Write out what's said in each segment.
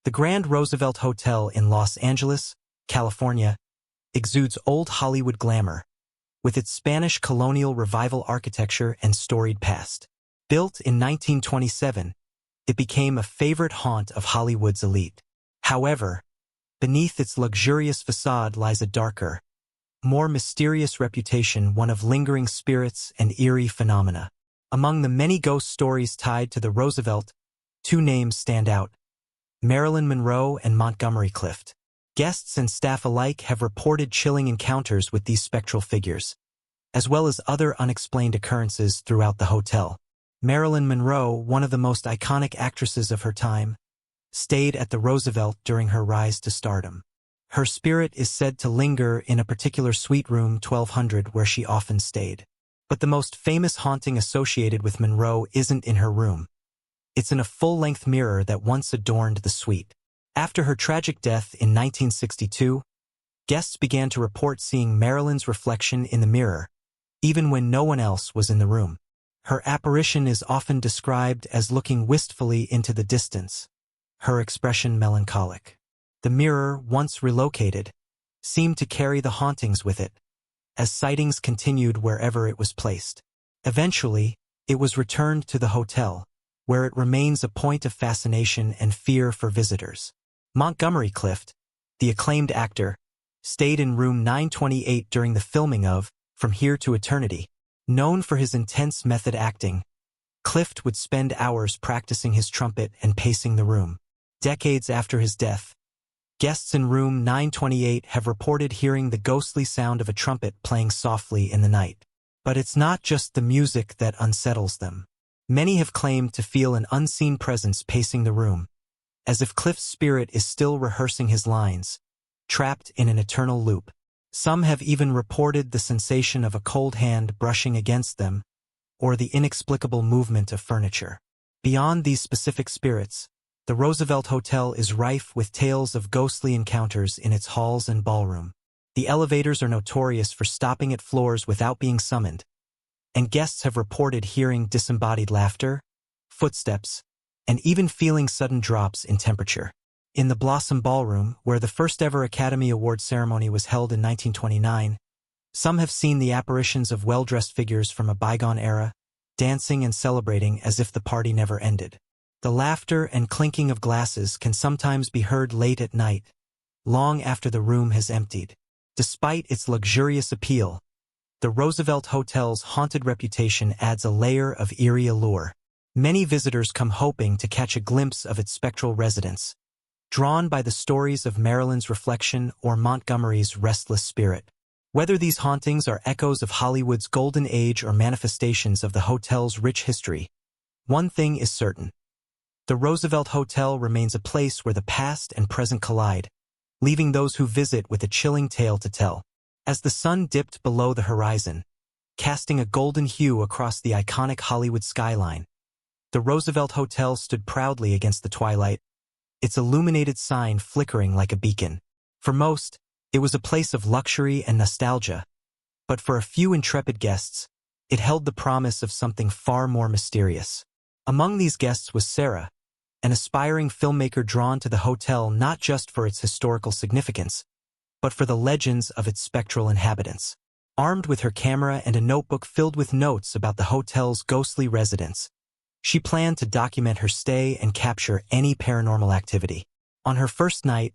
The Grand Roosevelt Hotel in Los Angeles, California, exudes old Hollywood glamour, with its Spanish Colonial Revival architecture and storied past. Built in 1927, it became a favorite haunt of Hollywood's elite. However, beneath its luxurious facade lies a darker, more mysterious reputation, one of lingering spirits and eerie phenomena. Among the many ghost stories tied to the Roosevelt, two names stand out: Marilyn Monroe and Montgomery Clift. Guests and staff alike have reported chilling encounters with these spectral figures, as well as other unexplained occurrences throughout the hotel. Marilyn Monroe, one of the most iconic actresses of her time, stayed at the Roosevelt during her rise to stardom. Her spirit is said to linger in a particular suite room 1200 where she often stayed. But the most famous haunting associated with Monroe isn't in her room. It's in a full-length mirror that once adorned the suite. After her tragic death in 1962, guests began to report seeing Marilyn's reflection in the mirror, even when no one else was in the room. Her apparition is often described as looking wistfully into the distance, her expression melancholic. The mirror, once relocated, seemed to carry the hauntings with it, as sightings continued wherever it was placed. Eventually, it was returned to the hotel, where it remains a point of fascination and fear for visitors. Montgomery Clift, the acclaimed actor, stayed in room 928 during the filming of From Here to Eternity. Known for his intense method acting, Clift would spend hours practicing his trumpet and pacing the room. Decades after his death, guests in room 928 have reported hearing the ghostly sound of a trumpet playing softly in the night. But it's not just the music that unsettles them. Many have claimed to feel an unseen presence pacing the room, as if Clift's spirit is still rehearsing his lines, trapped in an eternal loop. Some have even reported the sensation of a cold hand brushing against them, or the inexplicable movement of furniture. Beyond these specific spirits, the Roosevelt Hotel is rife with tales of ghostly encounters in its halls and ballroom. The elevators are notorious for stopping at floors without being summoned, and guests have reported hearing disembodied laughter, footsteps, and even feeling sudden drops in temperature. In the Blossom Ballroom, where the first-ever Academy Award ceremony was held in 1929, some have seen the apparitions of well-dressed figures from a bygone era, dancing and celebrating as if the party never ended. The laughter and clinking of glasses can sometimes be heard late at night, long after the room has emptied. Despite its luxurious appeal, the Roosevelt Hotel's haunted reputation adds a layer of eerie allure. Many visitors come hoping to catch a glimpse of its spectral residents, drawn by the stories of Marilyn's reflection or Montgomery's restless spirit. Whether these hauntings are echoes of Hollywood's golden age or manifestations of the hotel's rich history, one thing is certain: the Roosevelt Hotel remains a place where the past and present collide, leaving those who visit with a chilling tale to tell. As the sun dipped below the horizon, casting a golden hue across the iconic Hollywood skyline, the Roosevelt Hotel stood proudly against the twilight, its illuminated sign flickering like a beacon. For most, it was a place of luxury and nostalgia, but for a few intrepid guests, it held the promise of something far more mysterious. Among these guests was Sarah, an aspiring filmmaker drawn to the hotel not just for its historical significance, but for the legends of its spectral inhabitants. Armed with her camera and a notebook filled with notes about the hotel's ghostly residents, she planned to document her stay and capture any paranormal activity. On her first night,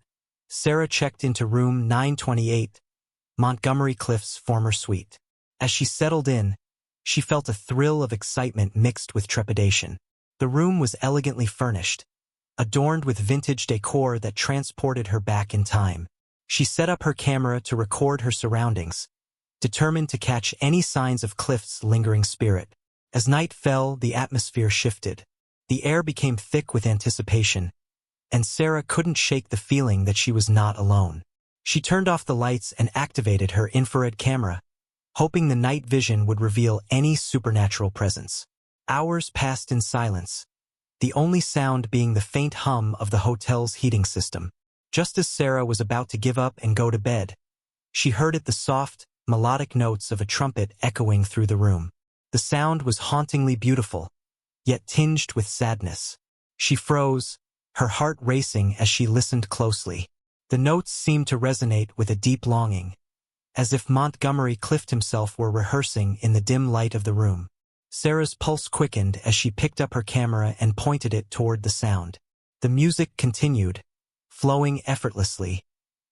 Sarah checked into room 928, Montgomery Clift's former suite. As she settled in, she felt a thrill of excitement mixed with trepidation. The room was elegantly furnished, adorned with vintage decor that transported her back in time. She set up her camera to record her surroundings, determined to catch any signs of Clift's lingering spirit. As night fell, the atmosphere shifted. The air became thick with anticipation, and Sarah couldn't shake the feeling that she was not alone. She turned off the lights and activated her infrared camera, hoping the night vision would reveal any supernatural presence. Hours passed in silence, the only sound being the faint hum of the hotel's heating system. Just as Sarah was about to give up and go to bed, she heard the soft, melodic notes of a trumpet echoing through the room. The sound was hauntingly beautiful, yet tinged with sadness. She froze, her heart racing as she listened closely. The notes seemed to resonate with a deep longing, as if Montgomery Clift himself were rehearsing in the dim light of the room. Sarah's pulse quickened as she picked up her camera and pointed it toward the sound. The music continued, flowing effortlessly,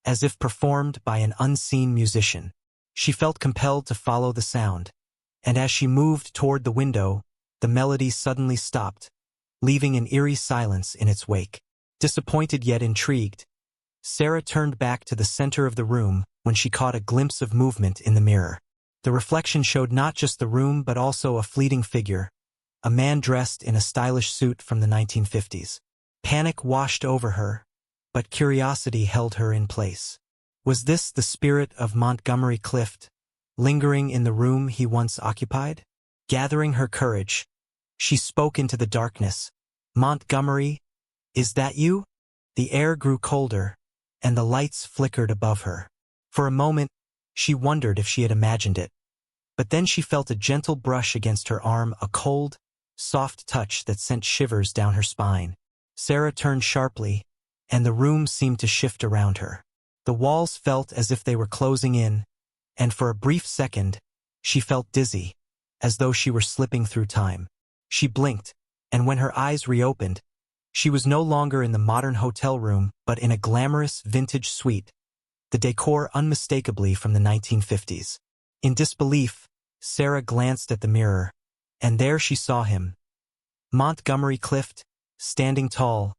as if performed by an unseen musician. She felt compelled to follow the sound, and as she moved toward the window, the melody suddenly stopped, leaving an eerie silence in its wake. Disappointed yet intrigued, Sarah turned back to the center of the room when she caught a glimpse of movement in the mirror. The reflection showed not just the room but also a fleeting figure, a man dressed in a stylish suit from the 1950s. Panic washed over her, but curiosity held her in place. Was this the spirit of Montgomery Clift, lingering in the room he once occupied? Gathering her courage, she spoke into the darkness. "Montgomery, is that you?" The air grew colder, and the lights flickered above her. For a moment, she wondered if she had imagined it. But then she felt a gentle brush against her arm, a cold, soft touch that sent shivers down her spine. Sarah turned sharply, and the room seemed to shift around her. The walls felt as if they were closing in, and for a brief second, she felt dizzy, as though she were slipping through time. She blinked, and when her eyes reopened, she was no longer in the modern hotel room but in a glamorous vintage suite, the decor unmistakably from the 1950s. In disbelief, Sarah glanced at the mirror, and there she saw him. Montgomery Clift, standing tall,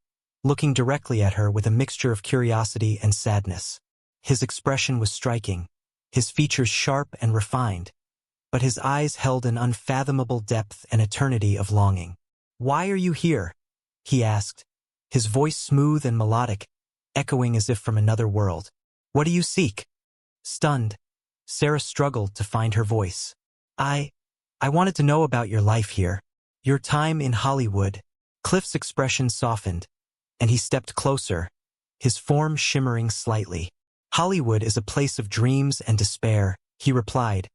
looking directly at her with a mixture of curiosity and sadness. His expression was striking, his features sharp and refined, but his eyes held an unfathomable depth and eternity of longing. "Why are you here?" he asked, his voice smooth and melodic, echoing as if from another world. "What do you seek?" Stunned, Sarah struggled to find her voice. I wanted to know about your life here, your time in Hollywood." Clift's expression softened, and he stepped closer, his form shimmering slightly. "Hollywood is a place of dreams and despair," he replied,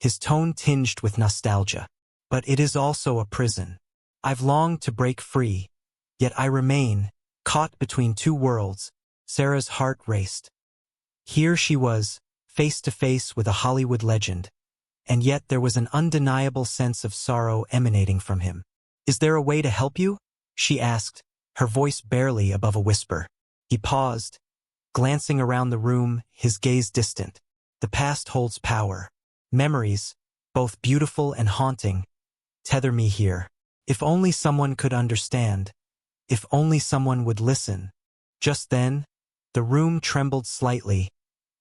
his tone tinged with nostalgia. "But it is also a prison. I've longed to break free, yet I remain, caught between two worlds." Sarah's heart raced. Here she was, face to face with a Hollywood legend, and yet there was an undeniable sense of sorrow emanating from him. "Is there a way to help you?" she asked, her voice barely above a whisper. He paused, glancing around the room, his gaze distant. "The past holds power. Memories, both beautiful and haunting, tether me here. If only someone could understand. If only someone would listen." Just then, the room trembled slightly,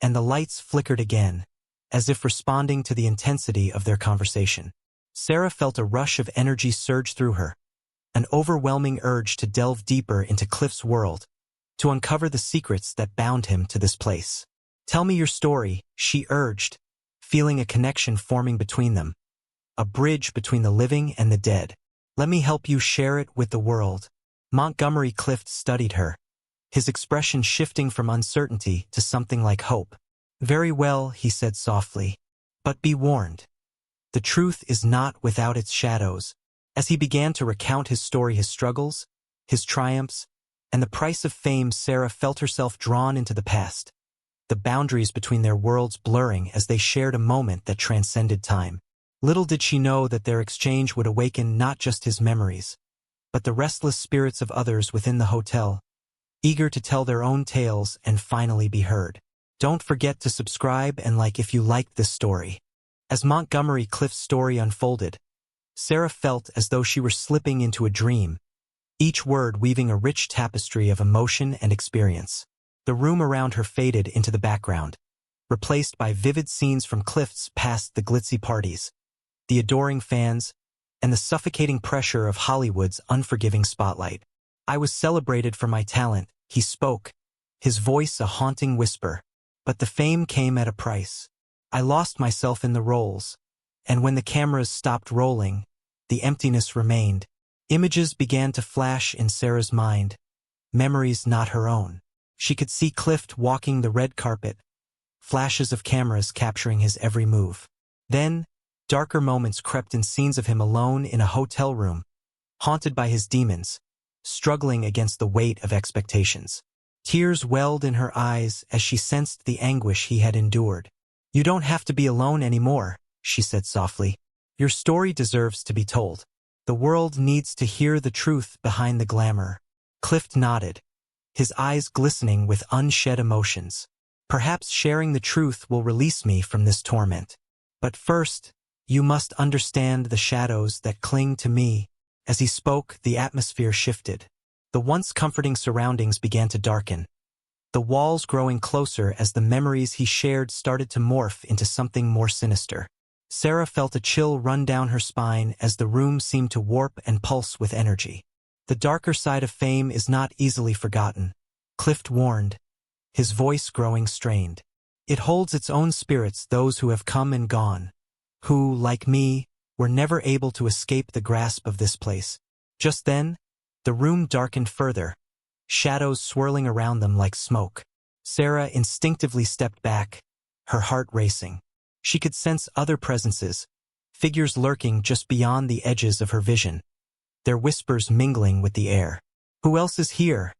and the lights flickered again, as if responding to the intensity of their conversation. Sarah felt a rush of energy surge through her, an overwhelming urge to delve deeper into Clift's world, to uncover the secrets that bound him to this place. "Tell me your story," she urged, feeling a connection forming between them, a bridge between the living and the dead. "Let me help you share it with the world." Montgomery Clift studied her, his expression shifting from uncertainty to something like hope. "Very well," he said softly, "but be warned. The truth is not without its shadows." As he began to recount his story, his struggles, his triumphs, and the price of fame, Sarah felt herself drawn into the past, the boundaries between their worlds blurring as they shared a moment that transcended time. Little did she know that their exchange would awaken not just his memories, but the restless spirits of others within the hotel, eager to tell their own tales and finally be heard. Don't forget to subscribe and like if you liked this story. As Montgomery Clift's story unfolded, Sarah felt as though she were slipping into a dream, each word weaving a rich tapestry of emotion and experience. The room around her faded into the background, replaced by vivid scenes from Clift's past, the glitzy parties, the adoring fans, and the suffocating pressure of Hollywood's unforgiving spotlight. "I was celebrated for my talent," he spoke, his voice a haunting whisper. "But the fame came at a price. I lost myself in the roles, and when the cameras stopped rolling, the emptiness remained." Images began to flash in Sarah's mind, memories not her own. She could see Clift walking the red carpet, flashes of cameras capturing his every move. Then, darker moments crept in, scenes of him alone in a hotel room, haunted by his demons, struggling against the weight of expectations. Tears welled in her eyes as she sensed the anguish he had endured. "You don't have to be alone anymore," she said softly. "Your story deserves to be told. The world needs to hear the truth behind the glamour." Clift nodded, his eyes glistening with unshed emotions. "Perhaps sharing the truth will release me from this torment. But first, you must understand the shadows that cling to me." As he spoke, the atmosphere shifted. The once comforting surroundings began to darken, the walls growing closer as the memories he shared started to morph into something more sinister. Sarah felt a chill run down her spine as the room seemed to warp and pulse with energy. "The darker side of fame is not easily forgotten," Clift warned, his voice growing strained. "It holds its own spirits, those who have come and gone, who, like me, were never able to escape the grasp of this place." Just then, the room darkened further, shadows swirling around them like smoke. Sarah instinctively stepped back, her heart racing. She could sense other presences, figures lurking just beyond the edges of her vision, their whispers mingling with the air. "Who else is here?"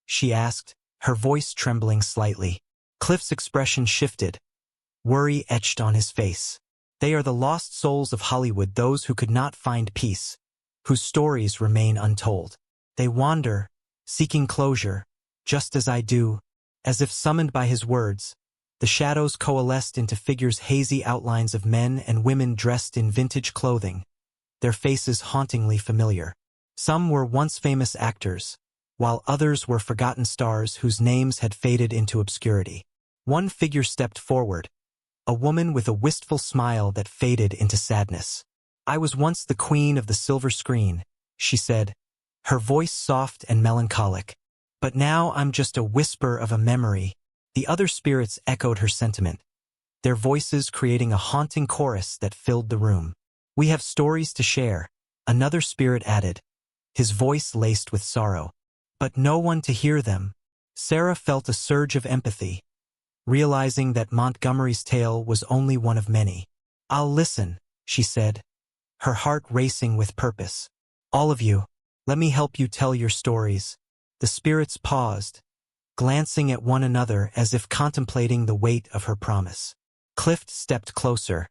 she asked, her voice trembling slightly. Clift's expression shifted, worry etched on his face. "They are the lost souls of Hollywood, those who could not find peace, whose stories remain untold. They wander, seeking closure, just as I do." As if summoned by his words, the shadows coalesced into figures, hazy outlines of men and women dressed in vintage clothing, their faces hauntingly familiar. Some were once famous actors, while others were forgotten stars whose names had faded into obscurity. One figure stepped forward, a woman with a wistful smile that faded into sadness. "I was once the queen of the silver screen," she said, her voice soft and melancholic. "But now I'm just a whisper of a memory." The other spirits echoed her sentiment, their voices creating a haunting chorus that filled the room. "We have stories to share," another spirit added, his voice laced with sorrow. "But no one to hear them." Sarah felt a surge of empathy, realizing that Montgomery's tale was only one of many. "I'll listen," she said, her heart racing with purpose. "All of you, let me help you tell your stories." The spirits paused, glancing at one another as if contemplating the weight of her promise. Clift stepped closer,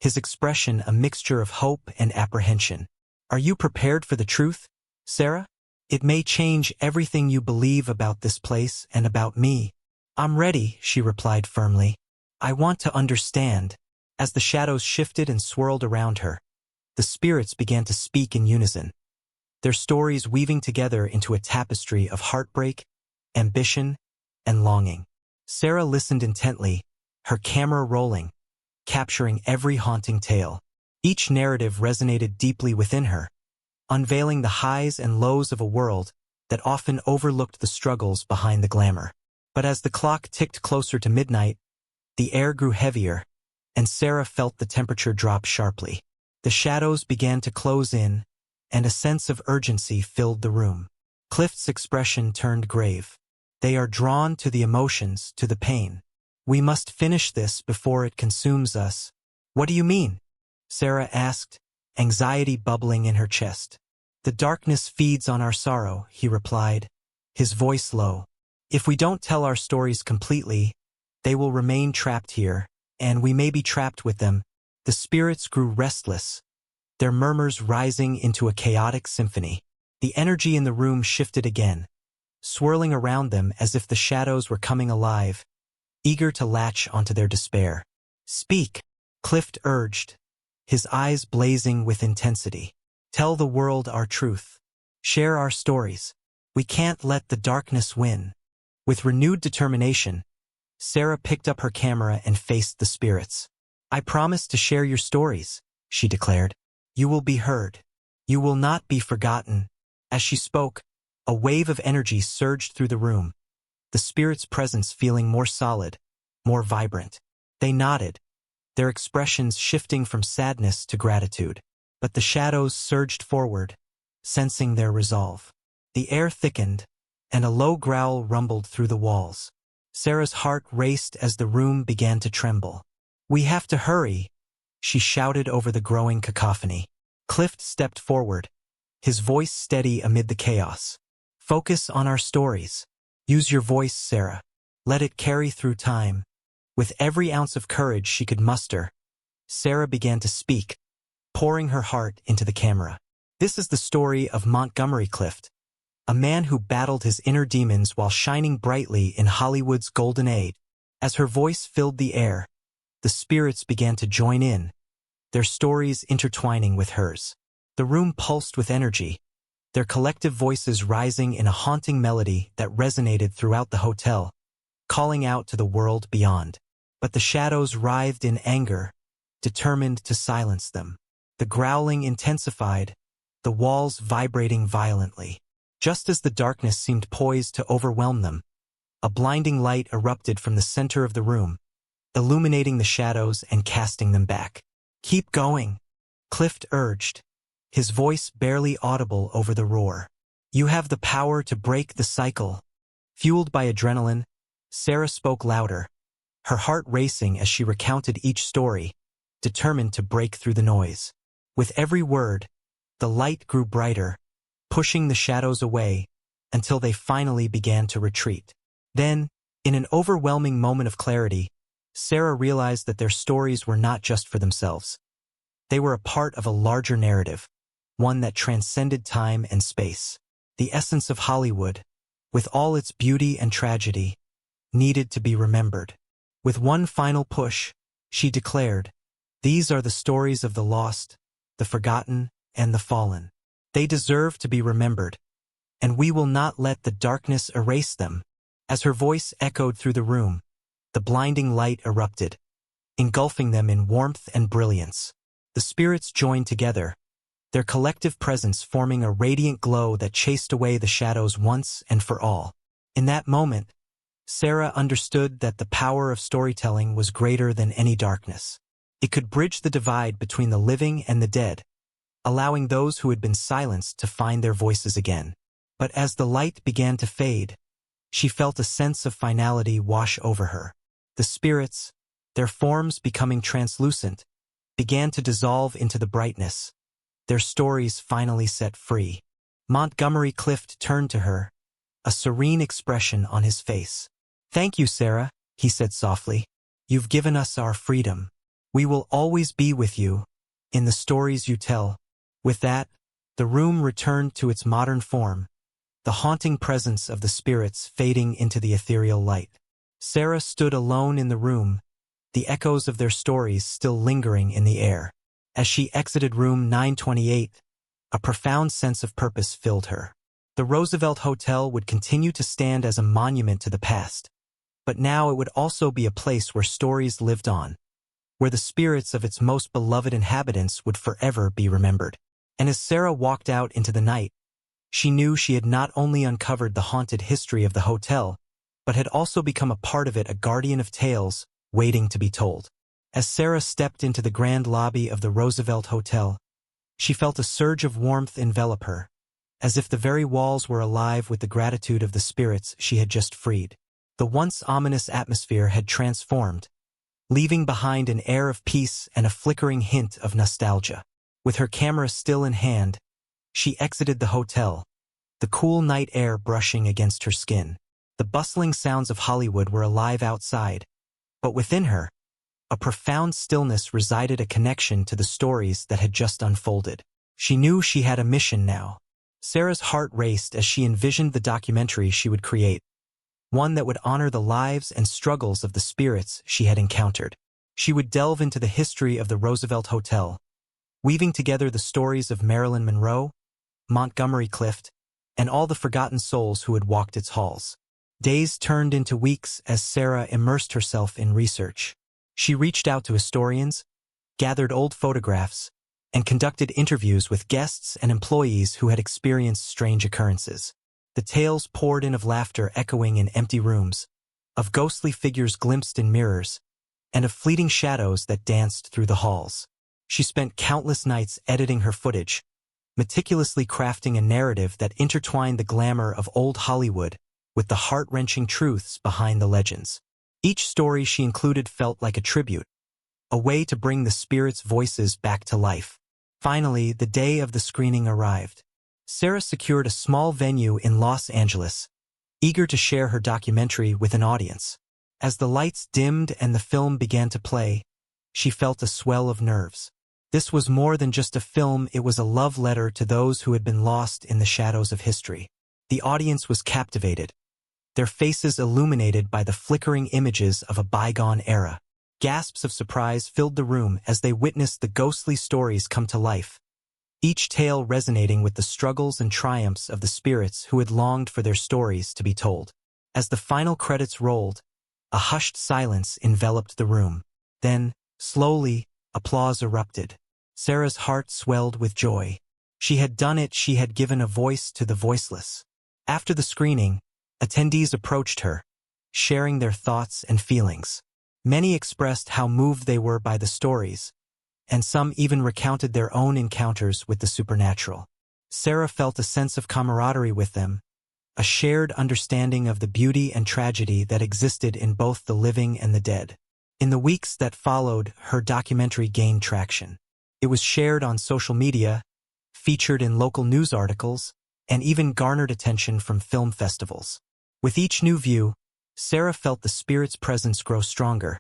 his expression a mixture of hope and apprehension. "Are you prepared for the truth, Sarah? It may change everything you believe about this place and about me." "I'm ready," she replied firmly. "I want to understand." As the shadows shifted and swirled around her, the spirits began to speak in unison, their stories weaving together into a tapestry of heartbreak, ambition, and longing. Sarah listened intently, her camera rolling, capturing every haunting tale. Each narrative resonated deeply within her, unveiling the highs and lows of a world that often overlooked the struggles behind the glamour. But as the clock ticked closer to midnight, the air grew heavier, and Sarah felt the temperature drop sharply. The shadows began to close in, and a sense of urgency filled the room. Clift's expression turned grave. "They are drawn to the emotions, to the pain. We must finish this before it consumes us." "What do you mean?" Sarah asked, anxiety bubbling in her chest. "The darkness feeds on our sorrow," he replied, his voice low. "If we don't tell our stories completely, they will remain trapped here, and we may be trapped with them." The spirits grew restless, their murmurs rising into a chaotic symphony. The energy in the room shifted again, swirling around them as if the shadows were coming alive, eager to latch onto their despair. "Speak," Clift urged, his eyes blazing with intensity. "Tell the world our truth. Share our stories. We can't let the darkness win." With renewed determination, Sarah picked up her camera and faced the spirits. "I promise to share your stories," she declared. "You will be heard. You will not be forgotten." As she spoke, a wave of energy surged through the room, the spirits' presence feeling more solid, more vibrant. They nodded, their expressions shifting from sadness to gratitude. But the shadows surged forward, sensing their resolve. The air thickened, and a low growl rumbled through the walls. Sarah's heart raced as the room began to tremble. "We have to hurry," she shouted over the growing cacophony. Clift stepped forward, his voice steady amid the chaos. Focus on our stories. Use your voice, Sarah. Let it carry through time. With every ounce of courage she could muster, Sarah began to speak, pouring her heart into the camera. This is the story of Montgomery Clift, a man who battled his inner demons while shining brightly in Hollywood's golden age. As her voice filled the air, the spirits began to join in, their stories intertwining with hers. The room pulsed with energy, their collective voices rising in a haunting melody that resonated throughout the hotel, calling out to the world beyond. But the shadows writhed in anger, determined to silence them. The growling intensified, the walls vibrating violently. Just as the darkness seemed poised to overwhelm them, a blinding light erupted from the center of the room, illuminating the shadows and casting them back. "Keep going," Clift urged, his voice barely audible over the roar. "You have the power to break the cycle." Fueled by adrenaline, Sarah spoke louder, her heart racing as she recounted each story, determined to break through the noise. With every word, the light grew brighter, pushing the shadows away until they finally began to retreat. Then, in an overwhelming moment of clarity, Sarah realized that their stories were not just for themselves. They were a part of a larger narrative, one that transcended time and space. The essence of Hollywood, with all its beauty and tragedy, needed to be remembered. With one final push, she declared, "These are the stories of the lost, the forgotten, and the fallen. They deserve to be remembered, and we will not let the darkness erase them." As her voice echoed through the room, the blinding light erupted, engulfing them in warmth and brilliance. The spirits joined together, their collective presence forming a radiant glow that chased away the shadows once and for all. In that moment, Sarah understood that the power of storytelling was greater than any darkness. It could bridge the divide between the living and the dead, allowing those who had been silenced to find their voices again. But as the light began to fade, she felt a sense of finality wash over her. The spirits, their forms becoming translucent, began to dissolve into the brightness, their stories finally set free. Montgomery Clift turned to her, a serene expression on his face. "Thank you, Sarah," he said softly. "You've given us our freedom. We will always be with you, in the stories you tell." With that, the room returned to its modern form, the haunting presence of the spirits fading into the ethereal light. Sarah stood alone in the room, the echoes of their stories still lingering in the air. As she exited room 928, a profound sense of purpose filled her. The Roosevelt Hotel would continue to stand as a monument to the past, but now it would also be a place where stories lived on, where the spirits of its most beloved inhabitants would forever be remembered. And as Sarah walked out into the night, she knew she had not only uncovered the haunted history of the hotel, but had also become a part of it, a guardian of tales waiting to be told. As Sarah stepped into the grand lobby of the Roosevelt Hotel, she felt a surge of warmth envelop her, as if the very walls were alive with the gratitude of the spirits she had just freed. The once ominous atmosphere had transformed, leaving behind an air of peace and a flickering hint of nostalgia. With her camera still in hand, she exited the hotel, the cool night air brushing against her skin. The bustling sounds of Hollywood were alive outside, but within her, a profound stillness resided, a connection to the stories that had just unfolded. She knew she had a mission now. Sarah's heart raced as she envisioned the documentary she would create, one that would honor the lives and struggles of the spirits she had encountered. She would delve into the history of the Roosevelt Hotel, weaving together the stories of Marilyn Monroe, Montgomery Clift, and all the forgotten souls who had walked its halls. Days turned into weeks as Sarah immersed herself in research. She reached out to historians, gathered old photographs, and conducted interviews with guests and employees who had experienced strange occurrences. The tales poured in, of laughter echoing in empty rooms, of ghostly figures glimpsed in mirrors, and of fleeting shadows that danced through the halls. She spent countless nights editing her footage, meticulously crafting a narrative that intertwined the glamour of old Hollywood with the heart-wrenching truths behind the legends. Each story she included felt like a tribute, a way to bring the spirits' voices back to life. Finally, the day of the screening arrived. Sarah secured a small venue in Los Angeles, eager to share her documentary with an audience. As the lights dimmed and the film began to play, she felt a swell of nerves. This was more than just a film, it was a love letter to those who had been lost in the shadows of history. The audience was captivated, their faces illuminated by the flickering images of a bygone era. Gasps of surprise filled the room as they witnessed the ghostly stories come to life, each tale resonating with the struggles and triumphs of the spirits who had longed for their stories to be told. As the final credits rolled, a hushed silence enveloped the room. Then, slowly, applause erupted. Sarah's heart swelled with joy. She had done it, she had given a voice to the voiceless. After the screening, attendees approached her, sharing their thoughts and feelings. Many expressed how moved they were by the stories, and some even recounted their own encounters with the supernatural. Sarah felt a sense of camaraderie with them, a shared understanding of the beauty and tragedy that existed in both the living and the dead. In the weeks that followed, her documentary gained traction. It was shared on social media, featured in local news articles, and even garnered attention from film festivals. With each new view, Sarah felt the spirit's presence grow stronger,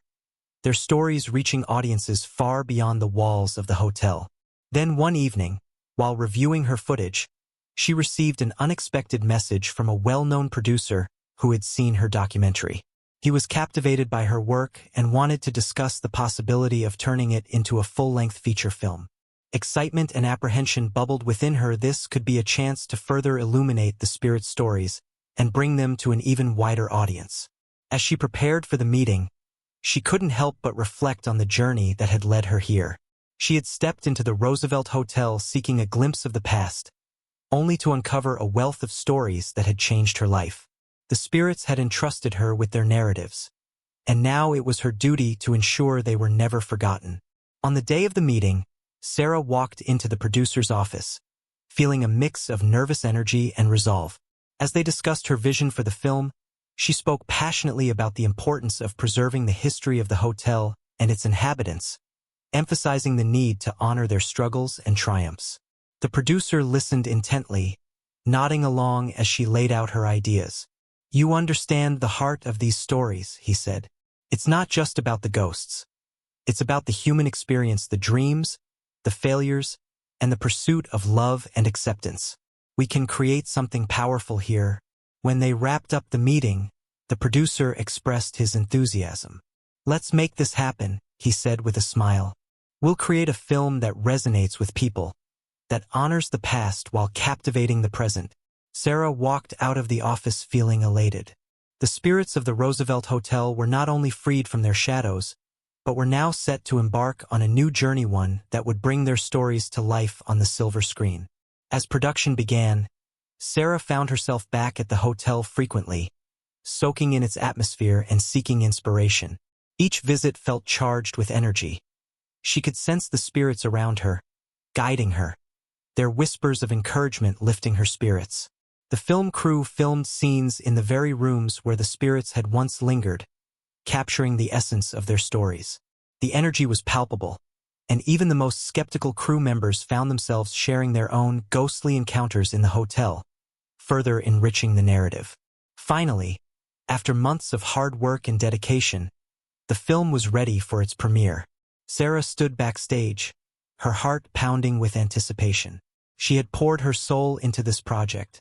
their stories reaching audiences far beyond the walls of the hotel. Then one evening, while reviewing her footage, she received an unexpected message from a well-known producer who had seen her documentary. He was captivated by her work and wanted to discuss the possibility of turning it into a full-length feature film. Excitement and apprehension bubbled within her. This could be a chance to further illuminate the spirit's stories and bring them to an even wider audience. As she prepared for the meeting, she couldn't help but reflect on the journey that had led her here. She had stepped into the Roosevelt Hotel seeking a glimpse of the past, only to uncover a wealth of stories that had changed her life. The spirits had entrusted her with their narratives, and now it was her duty to ensure they were never forgotten. On the day of the meeting, Sarah walked into the producer's office, feeling a mix of nervous energy and resolve. As they discussed her vision for the film, she spoke passionately about the importance of preserving the history of the hotel and its inhabitants, emphasizing the need to honor their struggles and triumphs. The producer listened intently, nodding along as she laid out her ideas. "You understand the heart of these stories," he said. "It's not just about the ghosts. It's about the human experience, the dreams, the failures, and the pursuit of love and acceptance. We can create something powerful here." When they wrapped up the meeting, the producer expressed his enthusiasm. "Let's make this happen," he said with a smile. "We'll create a film that resonates with people, that honors the past while captivating the present." Sarah walked out of the office feeling elated. The spirits of the Roosevelt Hotel were not only freed from their shadows, but were now set to embark on a new journey, one that would bring their stories to life on the silver screen. As production began, Sarah found herself back at the hotel frequently, soaking in its atmosphere and seeking inspiration. Each visit felt charged with energy. She could sense the spirits around her, guiding her, their whispers of encouragement lifting her spirits. The film crew filmed scenes in the very rooms where the spirits had once lingered, capturing the essence of their stories. The energy was palpable, and even the most skeptical crew members found themselves sharing their own ghostly encounters in the hotel, further enriching the narrative. Finally, after months of hard work and dedication, the film was ready for its premiere. Sarah stood backstage, her heart pounding with anticipation. She had poured her soul into this project,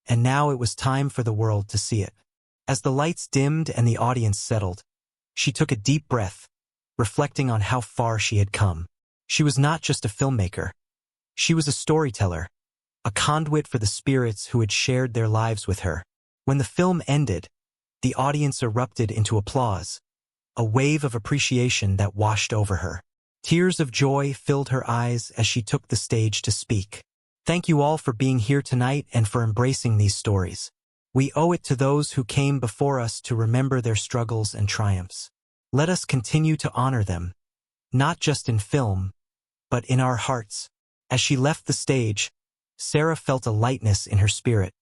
and now it was time for the world to see it. As the lights dimmed and the audience settled, she took a deep breath, reflecting on how far she had come. She was not just a filmmaker. She was a storyteller, a conduit for the spirits who had shared their lives with her. When the film ended, the audience erupted into applause, a wave of appreciation that washed over her. Tears of joy filled her eyes as she took the stage to speak. "Thank you all for being here tonight and for embracing these stories. We owe it to those who came before us to remember their struggles and triumphs. Let us continue to honor them, not just in film, but in our hearts." As she left the stage, Sarah felt a lightness in her spirit,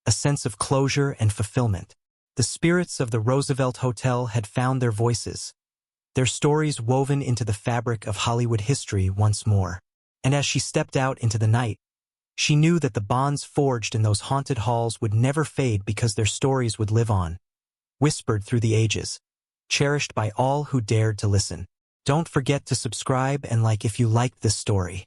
a sense of closure and fulfillment. The spirits of the Roosevelt Hotel had found their voices, their stories woven into the fabric of Hollywood history once more. And as she stepped out into the night, She knew that the bonds forged in those haunted halls would never fade because their stories would live on, whispered through the ages, cherished by all who dared to listen. Don't forget to subscribe and like if you liked this story.